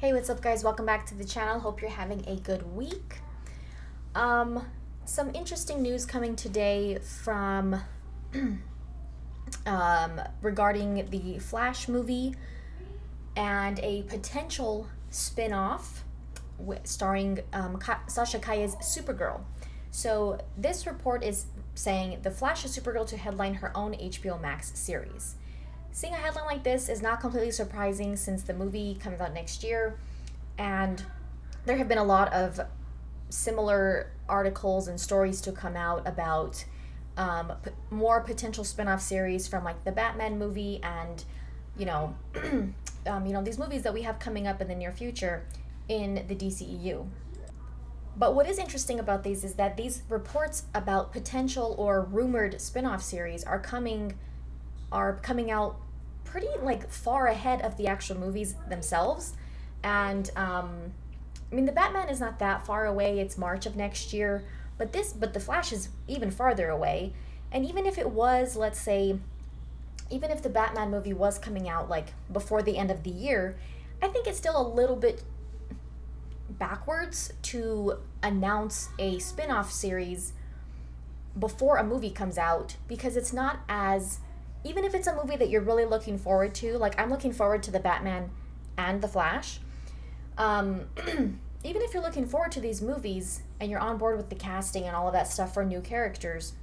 Hey, what's up guys? Welcome back to the channel. Hope you're having a good week. Some interesting news coming today from regarding the Flash movie and a potential spin-off starring Sashe Calle's Supergirl. So this report is saying the Flash is Supergirl to headline her own HBO Max series. Seeing a headline like this is not completely surprising since the movie comes out next year, and there have been a lot of similar articles and stories to come out about more potential spin-off series from like the Batman movie and these movies that we have coming up in the near future in the DCEU. But what is interesting about these is that these reports about potential or rumored spin-off series are coming out pretty far ahead of the actual movies themselves. And the Batman is not that far away. It's March of next year, but the Flash is even farther away. And even if it was, let's say, even if the Batman movie was coming out before the end of the year, I think it's still a little bit backwards to announce a spin-off series before a movie comes out, because it's not as, even if it's a movie that you're really looking forward to, like I'm looking forward to the Batman and the Flash, even if you're looking forward to these movies and you're on board with the casting and all of that stuff for new characters,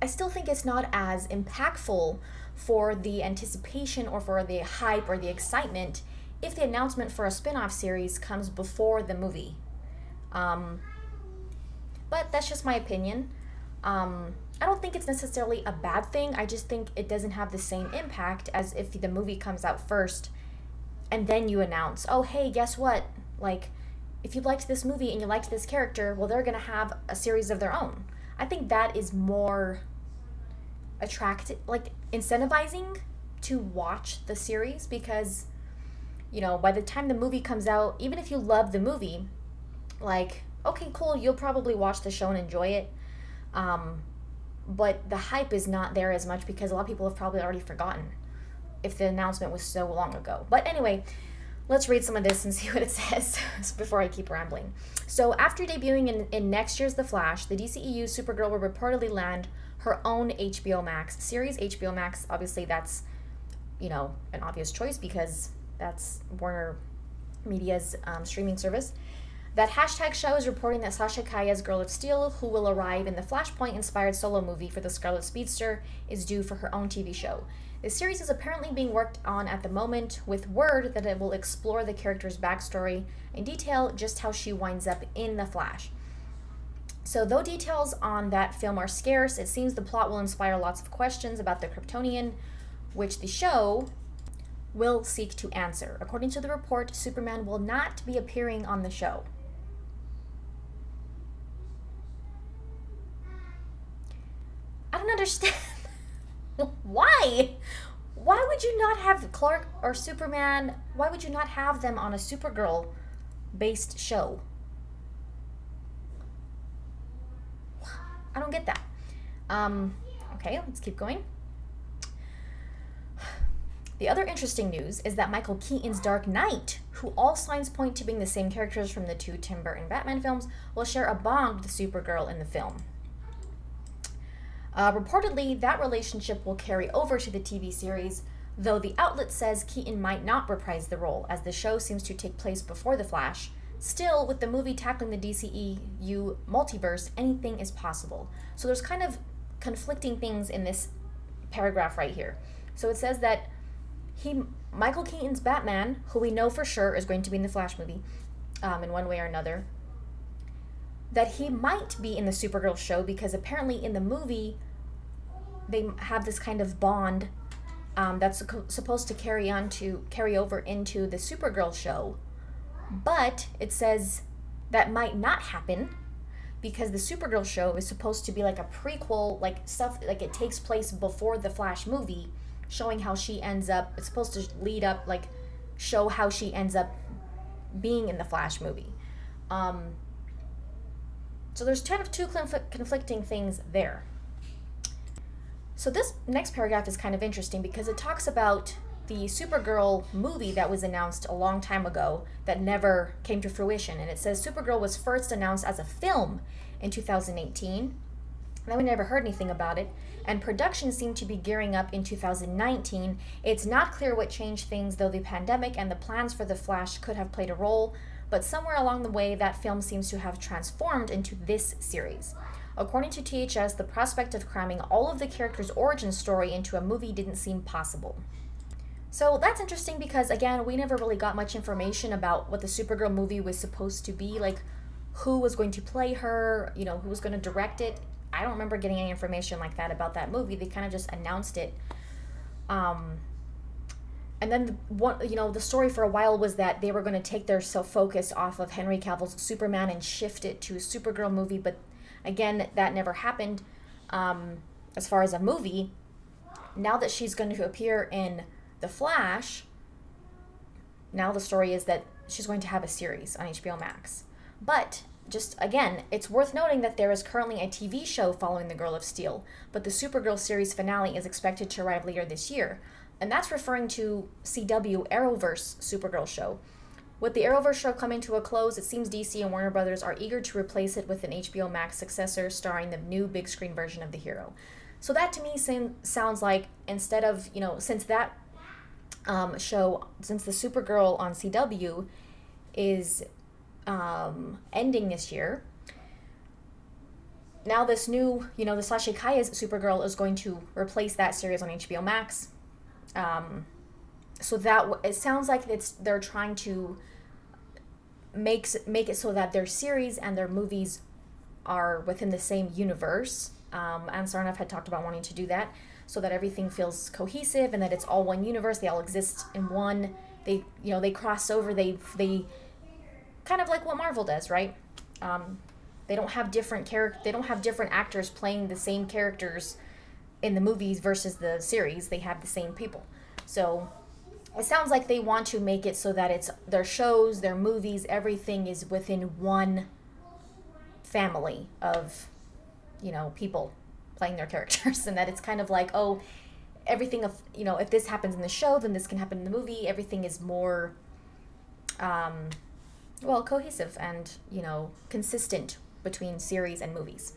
I still think it's not as impactful for the anticipation or for the hype or the excitement if the announcement for a spin-off series comes before the movie. But that's just my opinion. I don't think it's necessarily a bad thing. I just think it doesn't have the same impact as if the movie comes out first and then you announce, oh, hey, guess what? If you liked this movie and you liked this character, well, they're going to have a series of their own. I think that is more attractive, incentivizing to watch the series, because, by the time the movie comes out, even if you love the movie, okay, cool, you'll probably watch the show and enjoy it. But the hype is not there as much because a lot of people have probably already forgotten if the announcement was so long ago. But anyway, let's read some of this and see what it says before I keep rambling. So after debuting in next year's The Flash, the DCEU Supergirl will reportedly land her own HBO Max series. HBO Max, obviously that's, an obvious choice because that's Warner Media's streaming service. That hashtag show is reporting that Sashe Calle's Girl of Steel, who will arrive in the Flashpoint-inspired solo movie for the Scarlet Speedster, is due for her own TV show. The series is apparently being worked on at the moment, with word that it will explore the character's backstory and detail just how she winds up in The Flash. So though details on that film are scarce, it seems the plot will inspire lots of questions about the Kryptonian, which the show will seek to answer. According to the report, Superman will not be appearing on the show. I don't understand. Why? Why would you not have Clark or Superman? Why would you not have them on a Supergirl-based show? I don't get that. Okay, let's keep going. The other interesting news is that Michael Keaton's Dark Knight, who all signs point to being the same characters from the two Tim Burton Batman films, will share a bond with Supergirl in the film. Reportedly, that relationship will carry over to the TV series, though the outlet says Keaton might not reprise the role, as the show seems to take place before The Flash. Still, with the movie tackling the DCEU multiverse, anything is possible. So there's kind of conflicting things in this paragraph right here. So it says that Michael Keaton's Batman, who we know for sure is going to be in the Flash movie, in one way or another, that he might be in the Supergirl show because apparently in the movie they have this kind of bond that's supposed to carry over into the Supergirl show. But it says that might not happen because the Supergirl show is supposed to be like a prequel, it takes place before the Flash movie, showing how she ends up, it's supposed to lead up, show how she ends up being in the Flash movie. So there's kind of two conflicting things there. So this next paragraph is kind of interesting because it talks about the Supergirl movie that was announced a long time ago that never came to fruition. And it says Supergirl was first announced as a film in 2018. Then we never heard anything about it. And production seemed to be gearing up in 2019. It's not clear what changed things, though the pandemic and the plans for The Flash could have played a role, but somewhere along the way, that film seems to have transformed into this series. According to THS, the prospect of cramming all of the characters' origin story into a movie didn't seem possible. So that's interesting because, again, we never really got much information about what the Supergirl movie was supposed to be, like who was going to play her, who was going to direct it. I don't remember getting any information like that about that movie. They kind of just announced it. And then the story for a while was that they were going to take their focus off of Henry Cavill's Superman and shift it to a Supergirl movie. But again, that never happened. As far as a movie, now that she's going to appear in The Flash, now the story is that she's going to have a series on HBO Max. But just again, it's worth noting that there is currently a TV show following the Girl of Steel, but the Supergirl series finale is expected to arrive later this year. And that's referring to CW Arrowverse Supergirl show. With the Arrowverse show coming to a close, it seems DC and Warner Brothers are eager to replace it with an HBO Max successor starring the new big screen version of the hero. So that to me sounds like instead of, since that since the Supergirl on CW is ending this year, now this new, the Sashe Calle's Supergirl is going to replace that series on HBO Max. So that it sounds like they're trying to make it so that their series and their movies are within the same universe. And Sarnoff had talked about wanting to do that so that everything feels cohesive and that it's all one universe. They all exist in one. They cross over. They kind of like what Marvel does, right? They don't have different actors playing the same characters in the movies versus the series. They have the same people. So it sounds like they want to make it so that it's their shows, their movies, everything is within one family of, people playing their characters, and that it's kind of like, everything of, if this happens in the show, then this can happen in the movie. Everything is more, cohesive and, consistent between series and movies.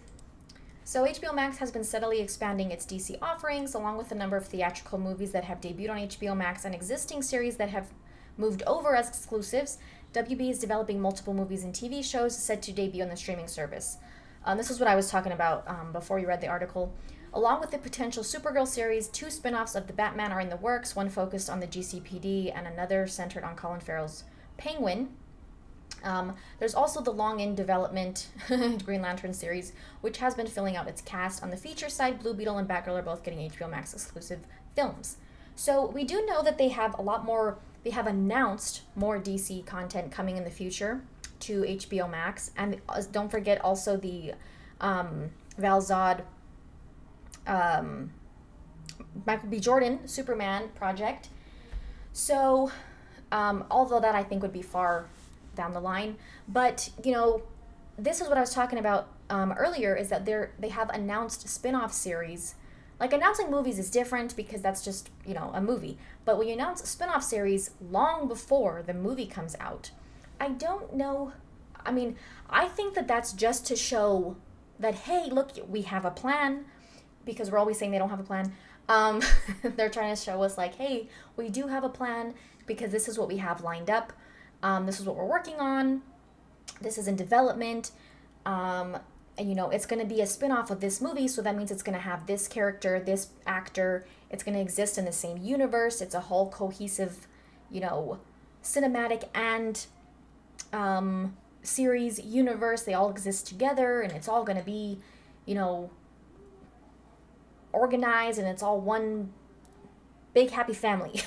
So HBO Max has been steadily expanding its DC offerings, along with a number of theatrical movies that have debuted on HBO Max and existing series that have moved over as exclusives. WB is developing multiple movies and TV shows set to debut on the streaming service. This is what I was talking about before you read the article. Along with the potential Supergirl series, 2 spin-offs of The Batman are in the works, one focused on the GCPD and another centered on Colin Farrell's Penguin. There's also the long-in development Green Lantern series, which has been filling out its cast. On the feature side, Blue Beetle and Batgirl are both getting HBO Max exclusive films. So we do know that they have announced more DC content coming in the future to HBO Max. And don't forget also the Val Zod, Michael B. Jordan Superman project. So although that I think would be far down the line, but this is what I was talking about earlier, is that they have announced spin-off series. Like, announcing movies is different because that's just a movie, but when you announce a spin-off series long before the movie comes out, I don't know, I think that that's just to show that, hey, look, we have a plan, because we're always saying they don't have a plan. They're trying to show us like, hey, we do have a plan because this is what we have lined up. This is what we're working on. This is in development. And, it's going to be a spin-off of this movie, so that means it's going to have this character, this actor. It's going to exist in the same universe. It's a whole cohesive, cinematic and series universe. They all exist together, and it's all going to be, organized, and it's all one big happy family.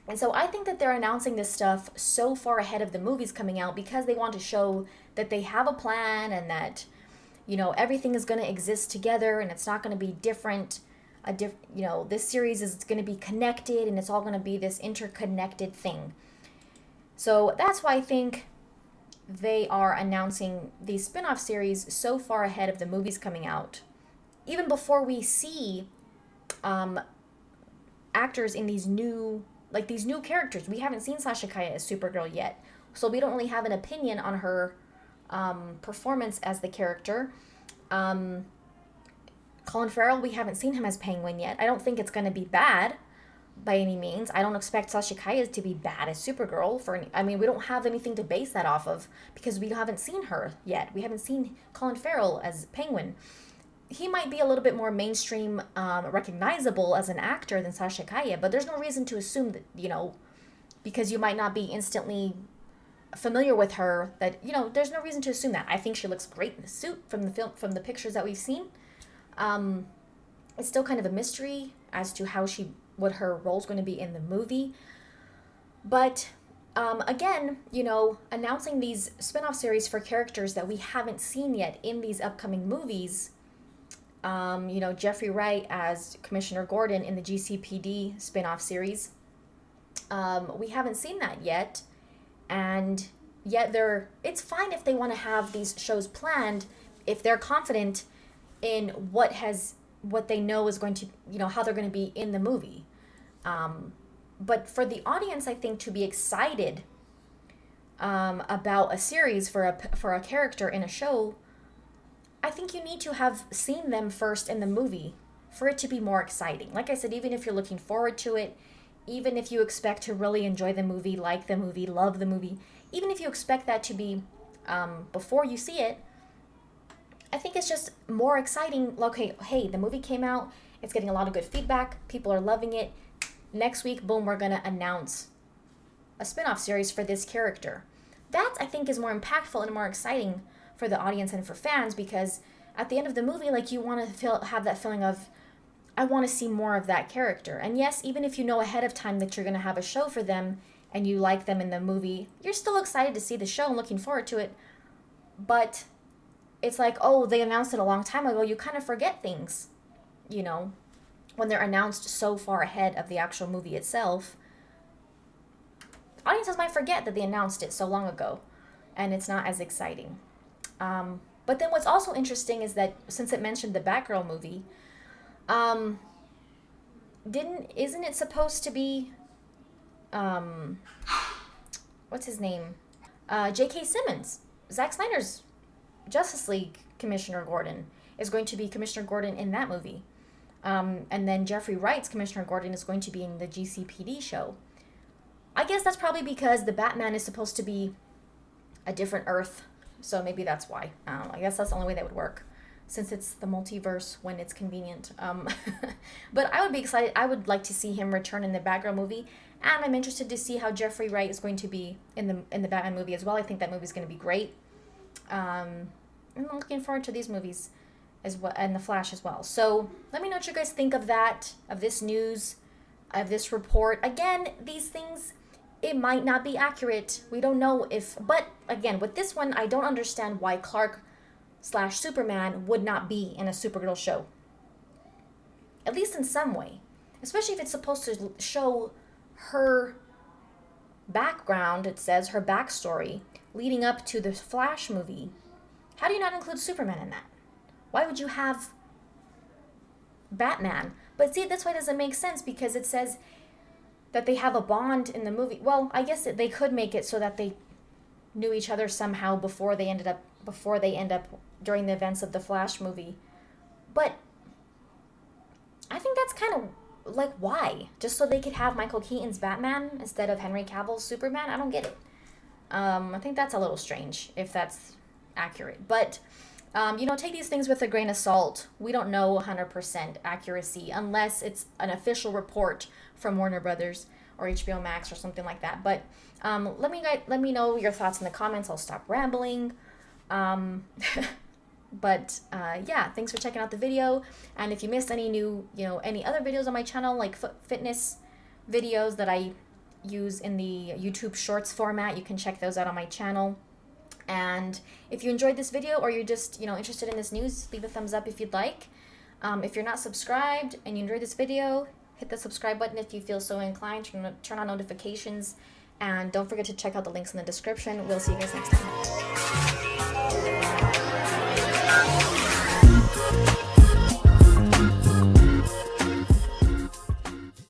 And so I think that they're announcing this stuff so far ahead of the movies coming out because they want to show that they have a plan and that, everything is going to exist together and it's not going to be different. This series is going to be connected and it's all going to be this interconnected thing. So that's why I think they are announcing these spin-off series so far ahead of the movies coming out. Even before we see actors in these new characters. We haven't seen Sashe Calle as Supergirl yet, so we don't really have an opinion on her performance as the character. Colin Farrell, we haven't seen him as Penguin yet. I don't think it's going to be bad by any means. I don't expect Sashe Calle to be bad as Supergirl we don't have anything to base that off of because we haven't seen her yet. We haven't seen Colin Farrell as Penguin. He might be a little bit more mainstream, recognizable as an actor than Sashe Calle, but there's no reason to assume that, because you might not be instantly familiar with her, that, there's no reason to assume that. I think she looks great in the suit from the pictures that we've seen. It's still kind of a mystery as to what her role's going to be in the movie. But again, announcing these spin-off series for characters that we haven't seen yet in these upcoming movies. Jeffrey Wright as Commissioner Gordon in the GCPD spin-off series. We haven't seen that yet. And yet it's fine if they want to have these shows planned if they're confident in what they know is going to, how they're going to be in the movie. But for the audience, I think, to be excited about a series for a character in a show, I think you need to have seen them first in the movie for it to be more exciting. Like I said, even if you're looking forward to it, even if you expect to really enjoy the movie, like the movie, love the movie, even if you expect that to be before you see it, I think it's just more exciting. Okay, hey, the movie came out. It's getting a lot of good feedback. People are loving it. Next week, boom, we're going to announce a spin-off series for this character. That, I think, is more impactful and more exciting for the audience and for fans, because at the end of the movie, you want to have that feeling of, I want to see more of that character. And yes, even if you know ahead of time that you're going to have a show for them and you like them in the movie, you're still excited to see the show and looking forward to it. But it's like, oh, they announced it a long time ago. You kind of forget things, when they're announced so far ahead of the actual movie itself. Audiences might forget that they announced it so long ago, and it's not as exciting. But then what's also interesting is that since it mentioned the Batgirl movie, isn't it supposed to be, what's his name? J.K. Simmons, Zack Snyder's Justice League Commissioner Gordon is going to be Commissioner Gordon in that movie. And then Jeffrey Wright's Commissioner Gordon is going to be in the GCPD show. I guess that's probably because the Batman is supposed to be a different Earth, so maybe that's why. I guess that's the only way that would work, since it's the multiverse when it's convenient. But I would be excited. I would like to see him return in the Batgirl movie, and I'm interested to see how Jeffrey Wright is going to be in the Batman movie as well. I think that movie is going to be great. I'm looking forward to these movies as well, and The Flash as well. So let me know what you guys think of that, of this news, of this report. Again, these things, it might not be accurate. We don't know but again, with this one, I don't understand why Clark/Superman would not be in a Supergirl show. At least in some way. Especially if it's supposed to show her background, it says, her backstory, leading up to the Flash movie. How do you not include Superman in that? Why would you have Batman? But see, that's why it doesn't make sense, because it says that they have a bond in the movie. Well, I guess they could make it so that they knew each other somehow before they end up during the events of the Flash movie. But I think that's kind of why? Just so they could have Michael Keaton's Batman instead of Henry Cavill's Superman? I don't get it. I think that's a little strange if that's accurate. But take these things with a grain of salt. We don't know 100% accuracy unless it's an official report from Warner Brothers or HBO Max or something like that. But let me know your thoughts in the comments. I'll stop rambling. But yeah, thanks for checking out the video. And if you missed any any other videos on my channel, like fitness videos that I use in the YouTube Shorts format, you can check those out on my channel. And if you enjoyed this video, or you're just interested in this news, leave a thumbs up if you'd like. If you're not subscribed and you enjoyed this video, hit the subscribe button if you feel so inclined. Turn on notifications, and don't forget to check out the links in the description. We'll see you guys next time.